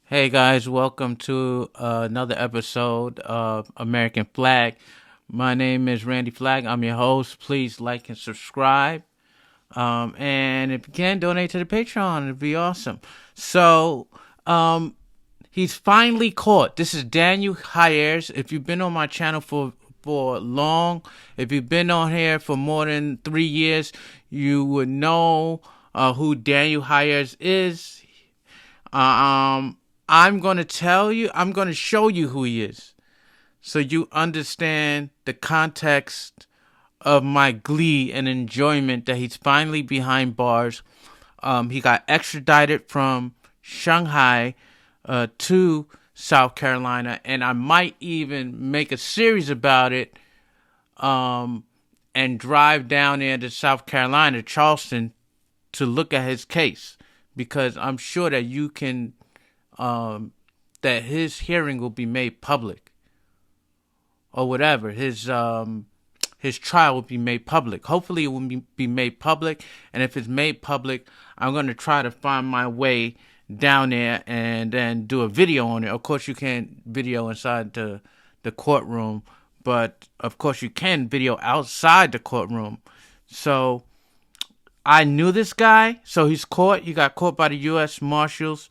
Hey guys, welcome to another episode of American Flag. My name is Randy Flag. I'm your host. Please like and subscribe. And if you can, donate to the Patreon. It'd be awesome. So, he's finally caught. This is Daniel Hiers. If you've been on my channel for long, if you've been on here for more than 3 years, you would know who Daniel Hiers is. I'm going to show you who he is so you understand the context of my glee and enjoyment that he's finally behind bars. He got extradited from Shanghai to South Carolina, and I might even make a series about it and drive down there to South Carolina, Charleston, to look at his case, because I'm sure that you can that his hearing will be made public, or whatever, his trial will be made public. Hopefully it will be made public, and if it's made public, I'm going to try to find my way down there and then do a video on it. Of course you can't video inside the courtroom, but of course you can video outside the courtroom. So I knew this guy. So he's caught. He got caught by the U.S. Marshals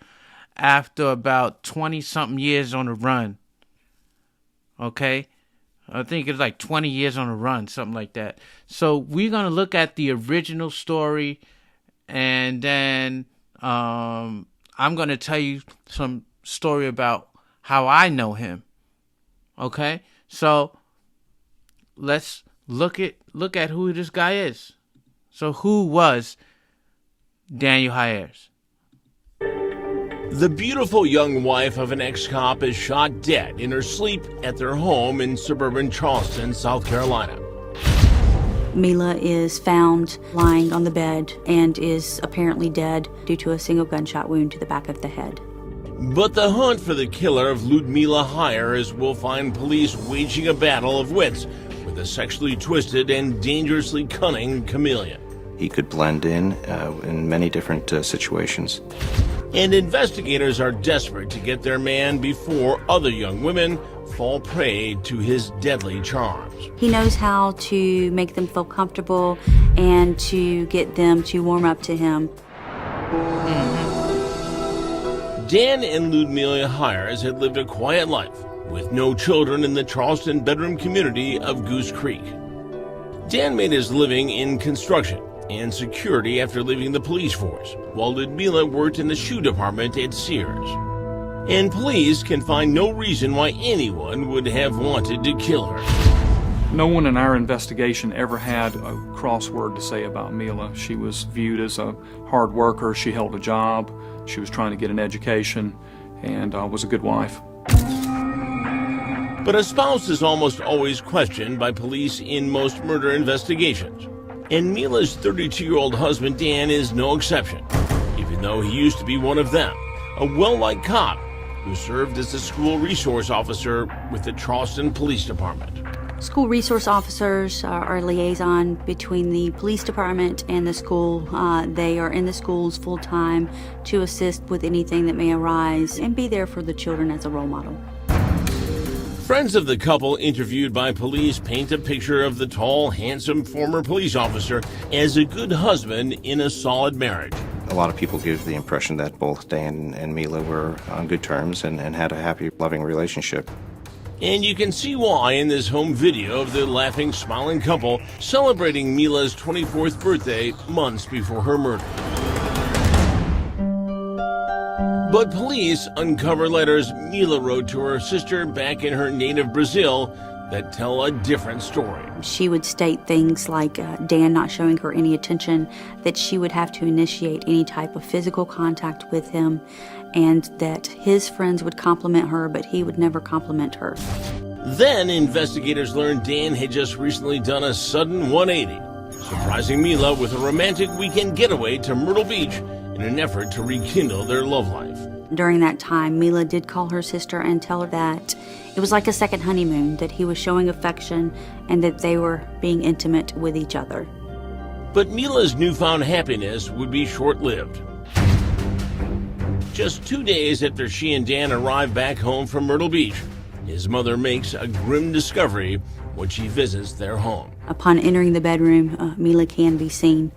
after about 20-something years on the run. Okay? I think it's like 20 years on the run, something like that. So we're going to look at the original story, and then I'm going to tell you some story about how I know him. Okay? So let's look at who this guy is. So who was Daniel Hiers? The beautiful young wife of an ex-cop is shot dead in her sleep at their home in suburban Charleston, South Carolina. Mila is found lying on the bed and is apparently dead due to a single gunshot wound to the back of the head. But the hunt for the killer of Ludmila Hiers will find police waging a battle of wits with a sexually twisted and dangerously cunning chameleon. He could blend in many different situations. And investigators are desperate to get their man before other young women fall prey to his deadly charms. He knows how to make them feel comfortable and to get them to warm up to him. Dan and Ludmila Hiers had lived a quiet life with no children in the Charleston bedroom community of Goose Creek. Dan made his living in construction and security after leaving the police force, while Ludmila worked in the shoe department at Sears. And police can find no reason why anyone would have wanted to kill her. No one in our investigation ever had a cross word to say about Mila. She was viewed as a hard worker. She held a job. She was trying to get an education and was a good wife. But a spouse is almost always questioned by police in most murder investigations. And Mila's 32-year-old husband, Dan, is no exception, even though he used to be one of them, a well-liked cop who served as a school resource officer with the Charleston Police Department. School resource officers are a liaison between the police department and the school. They are in the schools full-time to assist with anything that may arise and be there for the children as a role model. Friends of the couple interviewed by police paint a picture of the tall, handsome former police officer as a good husband in a solid marriage. A lot of people give the impression that both Dan and Mila were on good terms and had a happy, loving relationship. And you can see why in this home video of the laughing, smiling couple celebrating Mila's 24th birthday months before her murder. But police uncover letters Mila wrote to her sister back in her native Brazil that tell a different story. She would state things like Dan not showing her any attention, that she would have to initiate any type of physical contact with him, and that his friends would compliment her, but he would never compliment her. Then investigators learned Dan had just recently done a sudden 180, surprising Mila with a romantic weekend getaway to Myrtle Beach in an effort to rekindle their love life. During that time, Mila did call her sister and tell her that it was like a second honeymoon, that he was showing affection and that they were being intimate with each other. But Mila's newfound happiness would be short-lived. Just 2 days after she and Dan arrive back home from Myrtle Beach, his mother makes a grim discovery when she visits their home. Upon entering the bedroom, Mila can be seen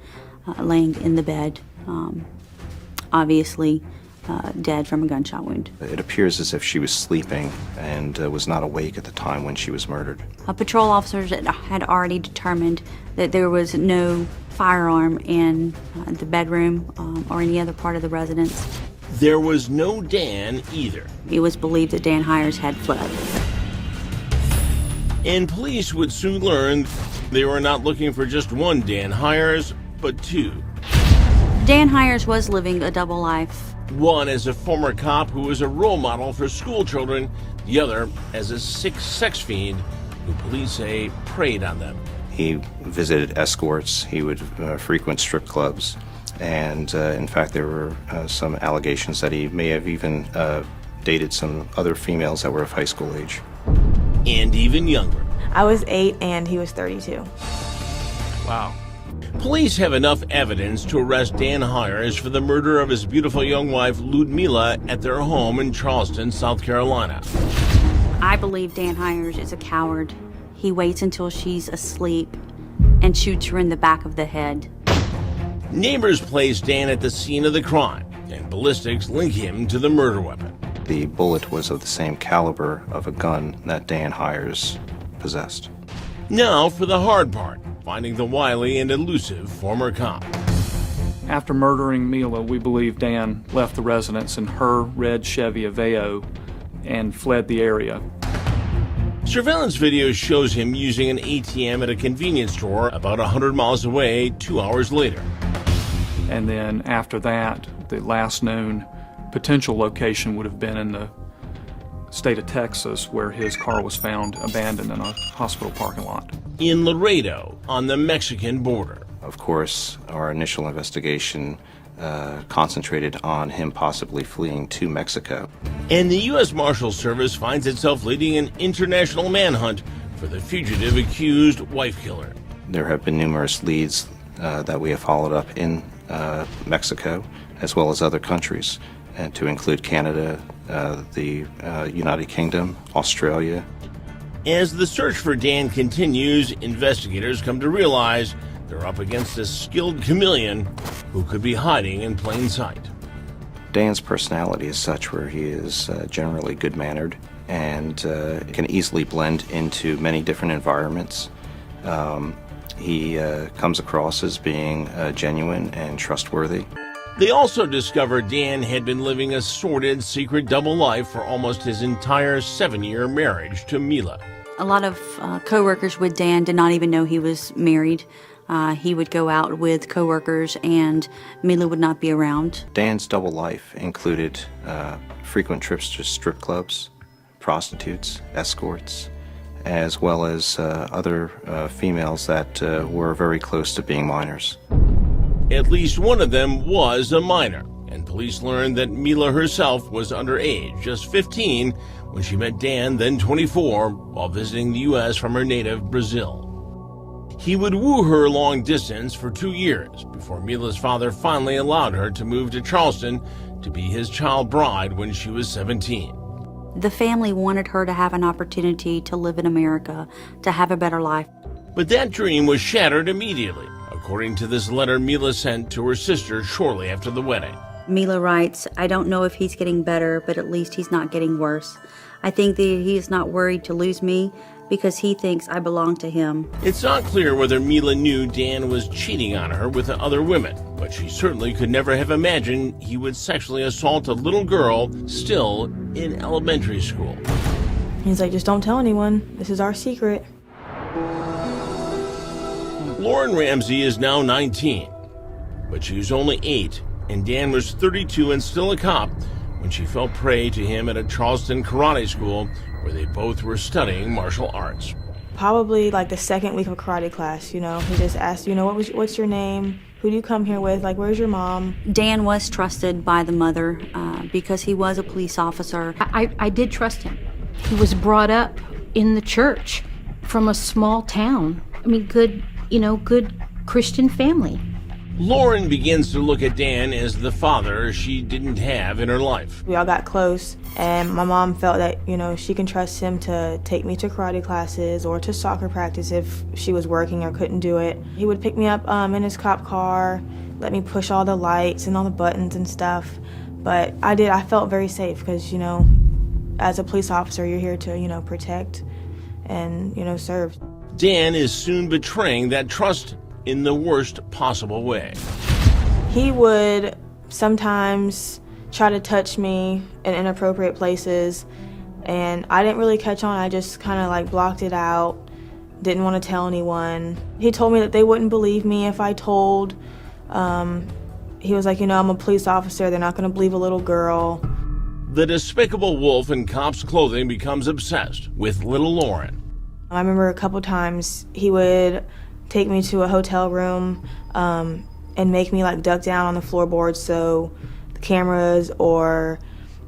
laying in the bed, obviously dead from a gunshot wound. It appears as if she was sleeping and was not awake at the time when she was murdered. Patrol officers had already determined that there was no firearm in the bedroom or any other part of the residence. There was no Dan either. It was believed that Dan Hiers had fled. And police would soon learn they were not looking for just one Dan Hiers, but two. Dan Hiers was living a double life. One as a former cop who was a role model for school children, the other as a sick sex fiend who police say preyed on them. He visited escorts, he would frequent strip clubs, and in fact there were some allegations that he may have even dated some other females that were of high school age. And even younger. I was 8 and he was 32. Wow. Police have enough evidence to arrest Dan Hiers for the murder of his beautiful young wife, Ludmila, at their home in Charleston, South Carolina. I believe Dan Hiers is a coward. He waits until she's asleep and shoots her in the back of the head. Neighbors place Dan at the scene of the crime, and ballistics link him to the murder weapon. The bullet was of the same caliber of a gun that Dan Hiers possessed. Now for the hard part, finding the wily and elusive former cop. After murdering Mila, we believe Dan left the residence in her red Chevy Aveo and fled the area. Surveillance video shows him using an ATM at a convenience store about 100 miles away 2 hours later. And then after that, the last known potential location would have been in the state of Texas, where his car was found abandoned in a hospital parking lot. In Laredo, on the Mexican border. Of course, our initial investigation concentrated on him possibly fleeing to Mexico. And the U.S. Marshal Service finds itself leading an international manhunt for the fugitive accused wife killer. There have been numerous leads that we have followed up in Mexico, as well as other countries, and to include Canada, the United Kingdom, Australia. As the search for Dan continues, investigators come to realize they're up against a skilled chameleon who could be hiding in plain sight. Dan's personality is such where he is generally good-mannered and can easily blend into many different environments. He comes across as being genuine and trustworthy. They also discovered Dan had been living a sordid, secret double life for almost his entire 7-year marriage to Mila. A lot of co-workers with Dan did not even know he was married. He would go out with co-workers and Mila would not be around. Dan's double life included frequent trips to strip clubs, prostitutes, escorts, as well as other females that were very close to being minors. At least one of them was a minor, and police learned that Mila herself was underage, just 15, when she met Dan, then 24, while visiting the U.S. from her native Brazil. He would woo her long distance for 2 years before Mila's father finally allowed her to move to Charleston to be his child bride when she was 17. The family wanted her to have an opportunity to live in America, to have a better life. But that dream was shattered immediately, according to this letter Mila sent to her sister shortly after the wedding. Mila writes, "I don't know if he's getting better, but at least he's not getting worse. I think that he is not worried to lose me because he thinks I belong to him." It's not clear whether Mila knew Dan was cheating on her with other women, but she certainly could never have imagined he would sexually assault a little girl still in elementary school. He's like, just don't tell anyone. This is our secret. Lauren Ramsey is now 19, but she was only 8, and Dan was 32 and still a cop when she fell prey to him at a Charleston karate school where they both were studying martial arts. Probably like the second week of karate class, he just asked, what's your name? Who do you come here with? Like, where's your mom? Dan was trusted by the mother because he was a police officer. I did trust him. He was brought up in the church from a small town. I mean, good Christian family. Lauren begins to look at Dan as the father she didn't have in her life. We all got close, and my mom felt that, she can trust him to take me to karate classes or to soccer practice if she was working or couldn't do it. He would pick me up in his cop car, let me push all the lights and all the buttons and stuff. But I felt very safe because, as a police officer, you're here to, protect and, serve. Dan is soon betraying that trust in the worst possible way. He would sometimes try to touch me in inappropriate places, and I didn't really catch on. I just kind of blocked it out, didn't want to tell anyone. He told me that they wouldn't believe me if I told. He was like, I'm a police officer, they're not going to believe a little girl. The despicable wolf in cop's clothing becomes obsessed with little Lauren. I remember a couple times he would take me to a hotel room and make me duck down on the floorboards so the cameras or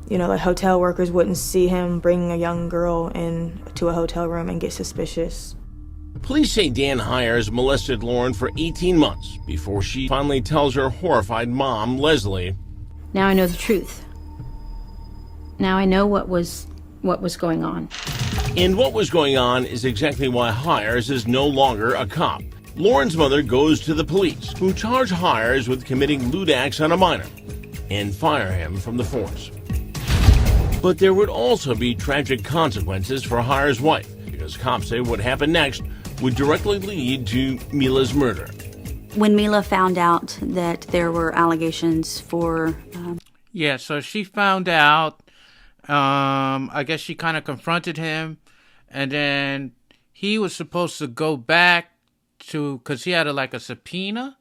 the hotel workers wouldn't see him bringing a young girl into a hotel room and get suspicious. Police say Dan Hiers molested Lauren for 18 months before she finally tells her horrified mom, Leslie. Now I know the truth. Now I know what was going on. And what was going on is exactly why Hiers is no longer a cop. Lauren's mother goes to the police, who charge Hiers with committing lewd acts on a minor and fire him from the force. But there would also be tragic consequences for Hiers' wife, because cops say what happened next would directly lead to Mila's murder. When Mila found out that there were allegations for... Yeah, so she found out, I guess she kind of confronted him, and then he was supposed to go back because he had a subpoena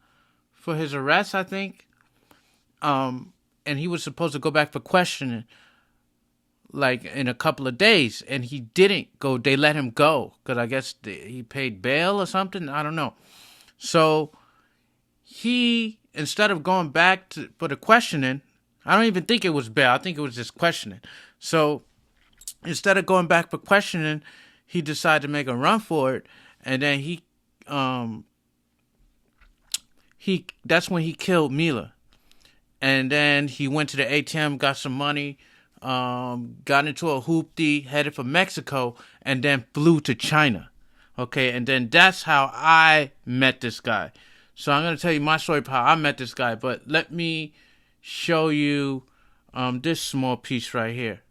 for his arrest, I think. And he was supposed to go back for questioning, in a couple of days, and he didn't go. They let him go because I guess he paid bail or something. I don't know. So he, instead of going back for the questioning, I don't even think it was bail. I think it was just questioning. So instead of going back for questioning, he decided to make a run for it, and then that's when he killed Mila. And then he went to the ATM, got some money, got into a hoopty, headed for Mexico, and then flew to China. Okay, and then that's how I met this guy. So I'm going to tell you my story of how I met this guy, but let me show you this small piece right here.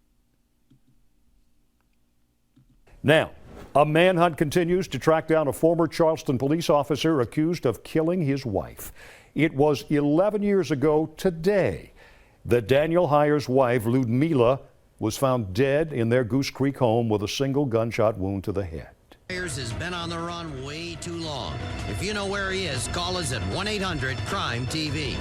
Now, a manhunt continues to track down a former Charleston police officer accused of killing his wife. It was 11 years ago today that Daniel Hiers' wife, Ludmila, was found dead in their Goose Creek home with a single gunshot wound to the head. Hiers has been on the run way too long. If you know where he is, call us at 1-800-CRIME-TV.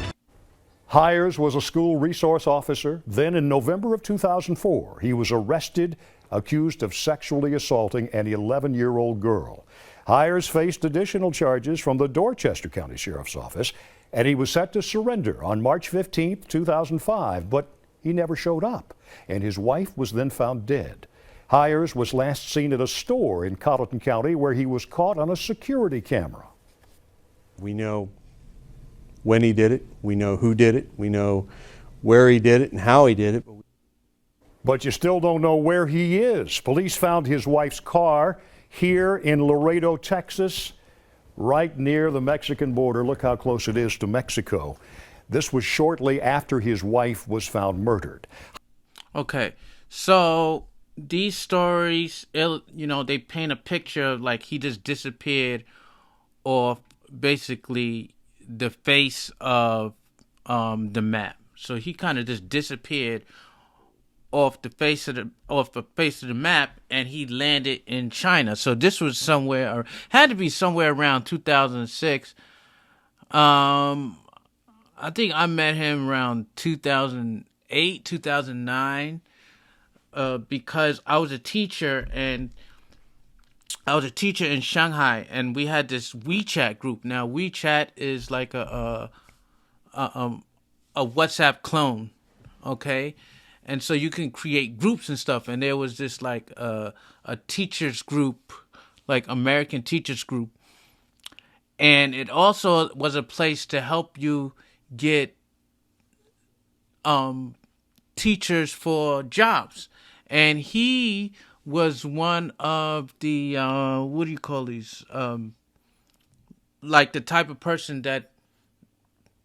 Hiers was a school resource officer. Then in November of 2004, he was arrested, accused of sexually assaulting an 11-year-old girl. Hiers faced additional charges from the Dorchester County Sheriff's Office, and he was set to surrender on March 15, 2005, but he never showed up, and his wife was then found dead. Hiers was last seen at a store in Colleton County where he was caught on a security camera. We know when he did it, we know who did it, we know where he did it and how he did it. But you still don't know where he is. Police found his wife's car here in Laredo, Texas, right near the Mexican border. Look how close it is to Mexico. This was shortly after his wife was found murdered. Okay, so these stories, they paint a picture of he just disappeared off basically the face of the map. So he kind of just disappeared off the face of the map, and he landed in China. So this was somewhere, or had to be somewhere around 2006. I think I met him around 2008, 2009, because I was a teacher in Shanghai, and we had this WeChat group. Now WeChat is like a WhatsApp clone, okay? And so you can create groups and stuff. And there was this a teachers group, American teachers group. And it also was a place to help you get teachers for jobs. And he was one of the what do you call these? Like the type of person that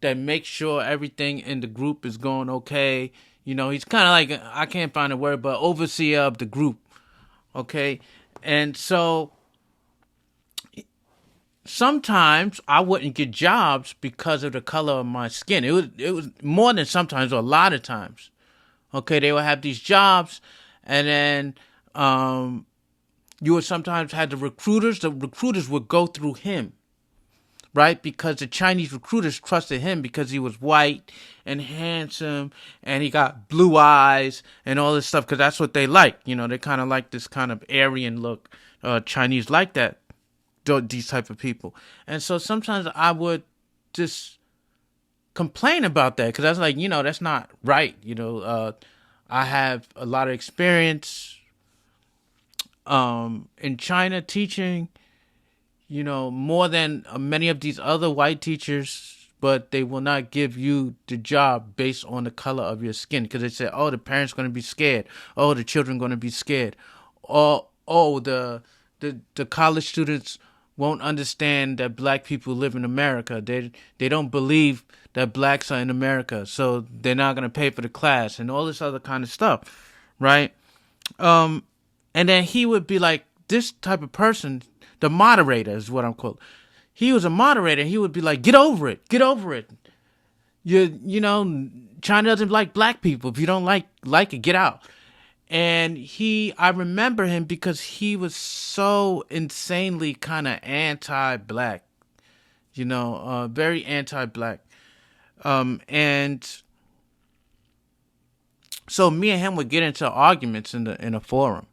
makes sure everything in the group is going okay. You know, he's kind of like, I can't find a word, but overseer of the group. Okay, and so sometimes I wouldn't get jobs because of the color of my skin. It was more than sometimes, or a lot of times. Okay, they would have these jobs, and then you would sometimes have the recruiters. The recruiters would go through him, right? Because the Chinese recruiters trusted him because he was white and handsome, and he got blue eyes and all this stuff. Because that's what they like. You know, they kind of like this kind of Aryan look. Chinese like that. These type of people. And so sometimes I would just complain about that, because I was like, you know, that's not right. You know, I have a lot of experience in China teaching, you know, more than many of these other white teachers, but they will not give you the job based on the color of your skin, because they say, oh, the parents going to be scared. Oh, the children going to be scared. Oh, the college students won't understand that black people live in America. They don't believe that blacks are in America, so they're not going to pay for the class and all this other kind of stuff, right? And then he would be like, this type of person, the moderator is what I'm called. He was a moderator. He would be like, get over it. Get over it. You know, China doesn't like black people. If you don't like it, get out. And I remember him because he was so insanely kind of anti-black, you know, very anti-black. And so me and him would get into arguments in a forum,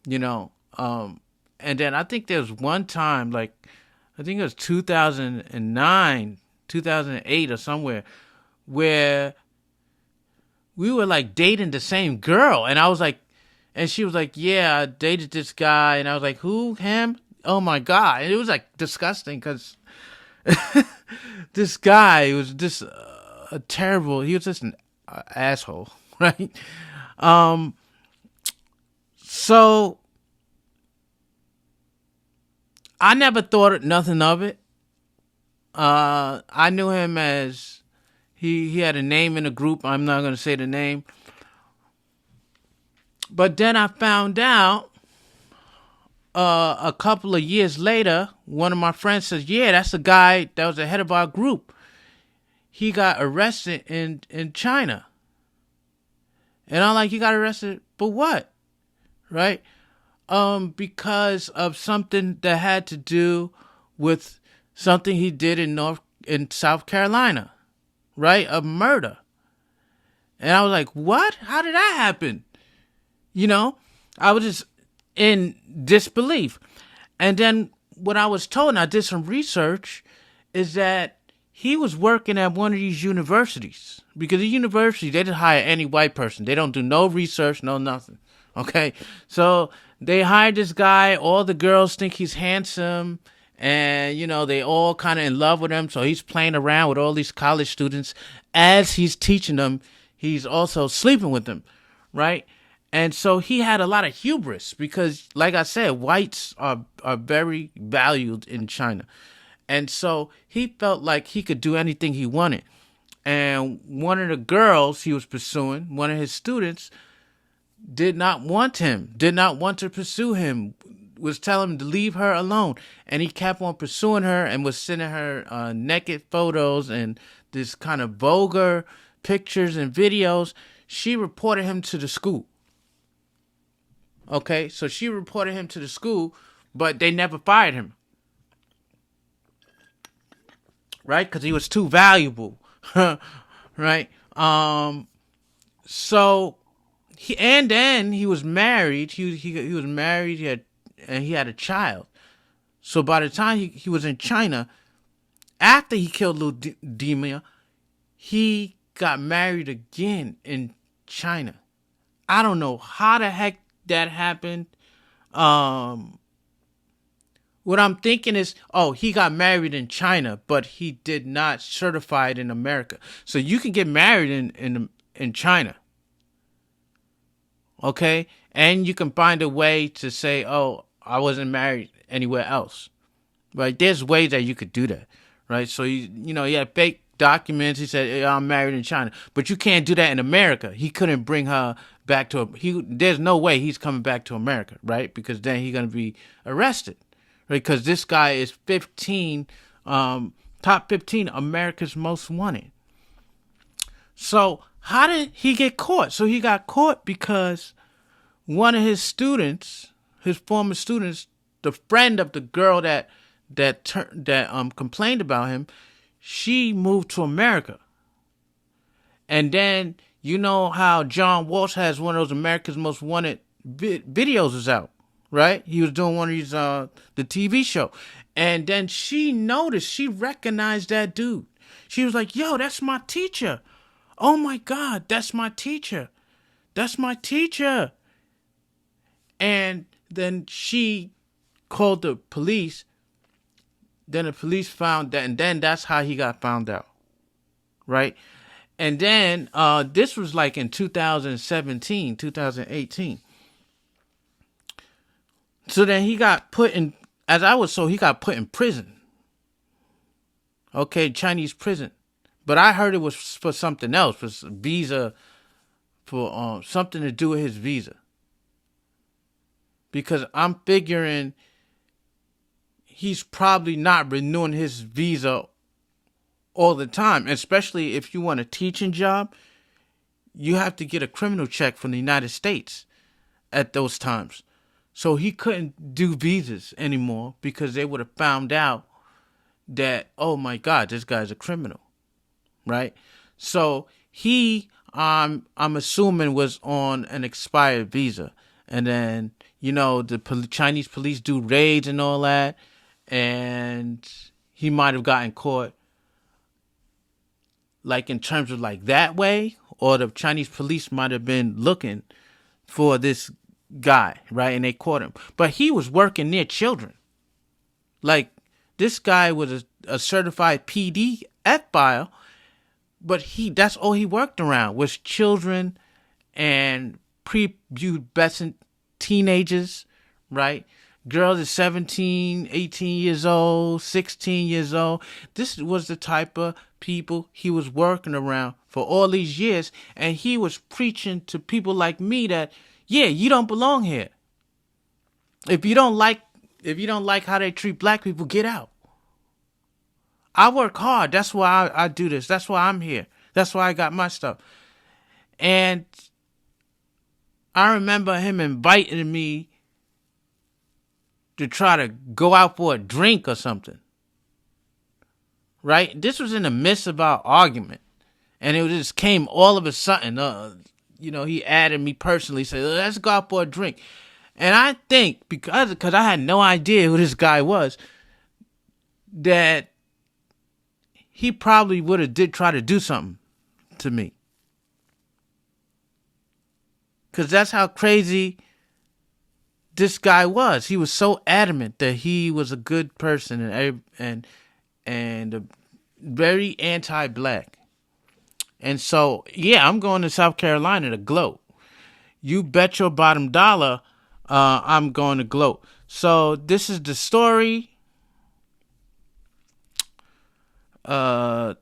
you know. And then I think there was one time, like, I think it was 2009, 2008 or somewhere, where we were like dating the same girl, and I was like, and she was like, yeah, I dated this guy, and I was like, who, him? Oh my God. And it was like disgusting, because this guy was just a terrible, he was just an asshole, right? So I never thought nothing of it. I knew him as, he had a name in the group. I'm not going to say the name. But then I found out a couple of years later, one of my friends says, yeah, that's the guy that was the head of our group. He got arrested in China. And I'm like, he got arrested for what? Right? Because of something that had to do with something he did in South Carolina. Right? A murder. And I was like, what? How did that happen? You know, I was just in disbelief. And then what I was told, and I did some research, is that he was working at one of these universities. Because the university, they just hire any white person. They don't do no research, no nothing. Okay? So they hired this guy. All the girls think he's handsome. And, you know, they all kind of in love with him. So he's playing around with all these college students. As he's teaching them, he's also sleeping with them, right? And so he had a lot of hubris because, like I said, whites are very valued in China. And so he felt like he could do anything he wanted. And one of the girls he was pursuing, one of his students, did not want to pursue him, was telling him to leave her alone. And he kept on pursuing her and was sending her naked photos and this kind of vulgar pictures and videos. She reported him to the school. Okay, so she reported him to the school, but they never fired him. Right? Because he was too valuable. Right? So he was married. He was married. He had a child. So by the time he was in China, after he killed Lou Demia, he got married again in China. I don't know how the heck that happened. What I'm thinking is, oh, he got married in China, but he did not certify it in America. So you can get married in China, okay? And you can find a way to say, oh, I wasn't married anywhere else, right? There's ways that you could do that, right? So, he had fake documents. He said, yeah, I'm married in China. But you can't do that in America. He couldn't bring her back there's no way he's coming back to America, right? Because then he's going to be arrested. Because this guy is 15, top 15 America's Most Wanted. So how did he get caught? So he got caught because one of his students, his former students, the friend of the girl that complained about him, she moved to America. And then you know how John Walsh has one of those America's Most Wanted videos is out. Right? He was doing one of these, the TV show. And then she recognized that dude. She was like, yo, that's my teacher. Oh my God, that's my teacher. That's my teacher. And then she called the police. Then the police found that, and then that's how he got found out. Right? And then, this was like in 2017, 2018. So then he got put in, he got put in prison. Okay, Chinese prison. But I heard it was for something else, for visa, for something to do with his visa. Because I'm figuring he's probably not renewing his visa all the time. Especially if you want a teaching job, you have to get a criminal check from the United States at those times. So he couldn't do visas anymore because they would have found out that, oh my God, this guy's a criminal, right? So he, I'm assuming, was on an expired visa. And then, the Chinese police do raids and all that. And he might have gotten caught, like in terms of like that way. Or the Chinese police might have been looking for this guy, right? And they caught him. But he was working near children. Like, this guy was a certified pedophile, but that's all he worked around was children and prepubescent teenagers, right? Girls are 17, 18 years old, 16 years old. This was the type of people he was working around for all these years. And he was preaching to people like me that, yeah, you don't belong here. If you don't like how they treat black people, get out. I work hard. That's why I do this. That's why I'm here. That's why I got my stuff. And I remember him inviting me to try to go out for a drink or something. Right? This was in the midst of our argument. And it just came all of a sudden. He added me personally, said, let's go out for a drink. And I think, because I had no idea who this guy was, that he probably would have did try to do something to me. Because that's how crazy this guy was. He was so adamant that he was a good person and very anti-black. And so, yeah, I'm going to South Carolina to gloat. You bet your bottom dollar I'm going to gloat. So this is the story. So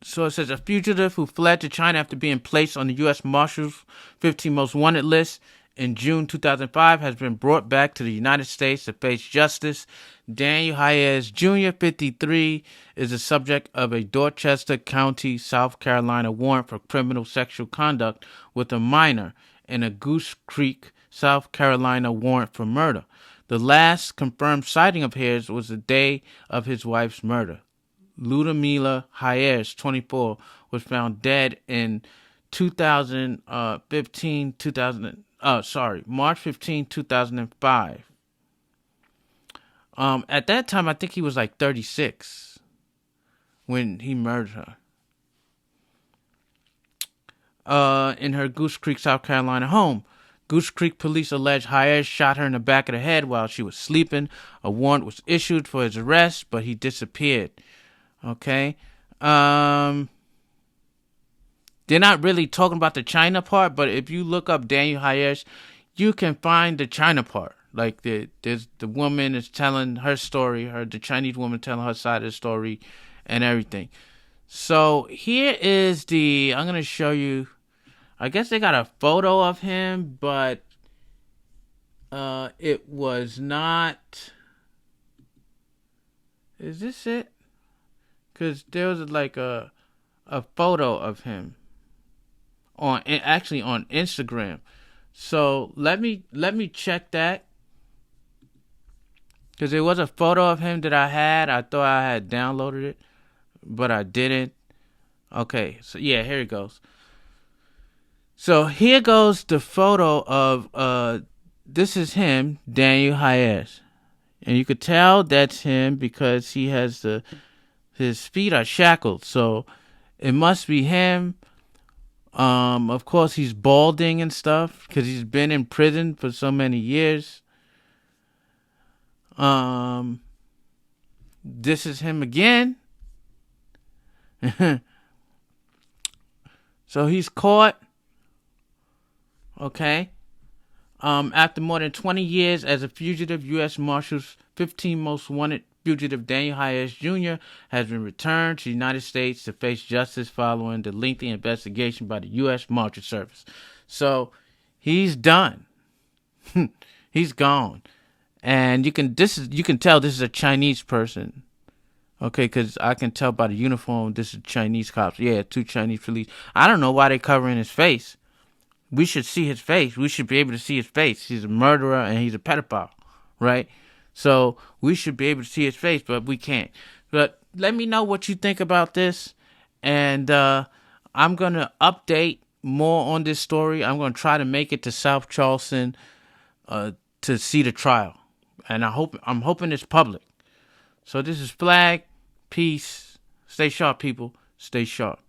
it says a fugitive who fled to China after being placed on the U.S. Marshals 15 Most Wanted list in June 2005 has been brought back to the United States to face justice. Daniel Hiers Jr., 53, is the subject of a Dorchester County, South Carolina warrant for criminal sexual conduct with a minor and a Goose Creek, South Carolina warrant for murder. The last confirmed sighting of Hiers was the day of his wife's murder. Ludmila Hiers, 24, was found dead in March 15, 2005. At that time, I think he was like 36 when he murdered her. In her Goose Creek, South Carolina home. Goose Creek police allege Hiers shot her in the back of the head while she was sleeping. A warrant was issued for his arrest, but he disappeared. Okay. They're not really talking about the China part, but if you look up Daniel Hiers, you can find the China part. Like there's the woman is telling her story, the Chinese woman telling her side of the story and everything. So here is I'm going to show you, I guess they got a photo of him, but it was not, is this it? Because there was like a photo of him on Instagram. So let me check that. Because there was a photo of him that I had. I thought I had downloaded it, but I didn't. Okay, so yeah, here it goes. So here goes the photo of, this is him, Daniel Hiers. And you could tell that's him because he has his feet are shackled. So it must be him. Of course, he's balding and stuff because he's been in prison for so many years. This is him again. So he's caught. Okay. After more than 20 years as a fugitive, U.S. Marshals 15 most wanted fugitive Daniel Hiers Jr. has been returned to the United States to face justice following the lengthy investigation by the U.S. Marshal Service. So he's done. He's gone. And you can tell this is a Chinese person. Okay, because I can tell by the uniform this is Chinese cops. Yeah, 2 Chinese police. I don't know why they're covering his face. We should see his face. We should be able to see his face. He's a murderer and he's a pedophile, right? So we should be able to see his face, but we can't. But let me know what you think about this. And I'm going to update more on this story. I'm going to try to make it to South Charleston to see the trial. And I'm hoping it's public. So this is Flag. Peace. Stay sharp, people. Stay sharp.